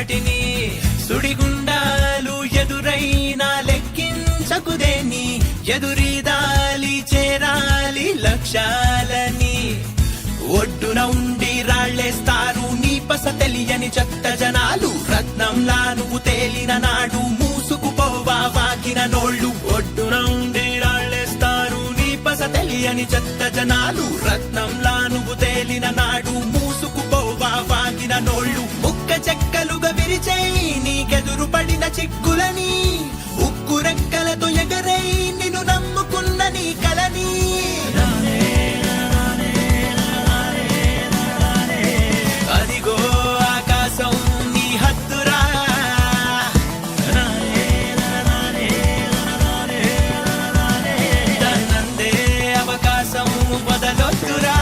రేపటిని సుడిగుండాలు ఎదురైనా లెక్కించకుదేని ఎదురీదాలి చేరాలి లక్ష్యాలని ఒడ్డున ఉండి రాళ్లేస్తారు నీ పస తెలియని చెత్త జనాలు రత్నంలా నువ్వు తేలిన నాడు మూసుకుపోవా వాకిన నోళ్ళు ఒడ్డున ఉండి రాళ్లేస్తారు నీ పస తెలియని చెత్త జనాలు రత్నంలా నువ్వు తేలిన నాడు మూసుకుపోవా వాకిన నోళ్ళు ముక్క చెక్కలుగా విరిచేయి నీకెదురు పడిన చిక్కులని ఉక్కు రెక్కలతో ఎగరై నిన్ను నమ్ముకున్న నీ కలని అదిగో ఆకాశం నీ హద్దురా దాన్నందే అవకాశం వదలొద్దురా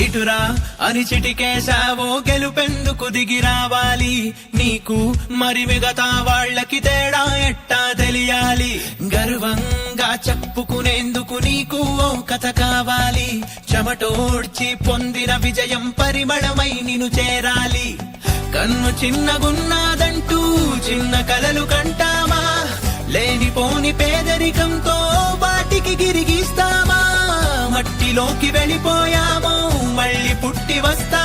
ఇటురా అని చిటికేశావో గెలుపెందుకు దిగి రావాలి నీకు మరి మిగతా వాళ్ళకి తేడా ఎట్టా తెలియాలి గర్వంగా చెప్పుకునేందుకు నీకు ఓ కథ కావాలి చెమటోడ్చి పొందిన విజయం పరిమళమై నిన్ను చేరాలి కన్ను చిన్నగున్నాదంటూ చిన్న కలలు కంటామా లేనిపోని పేదరికంతో వాటికి గిరిగిస్తామా మట్టిలోకి వెళ్ళిపోయామో మళ్ళీ పుట్టి వస్తా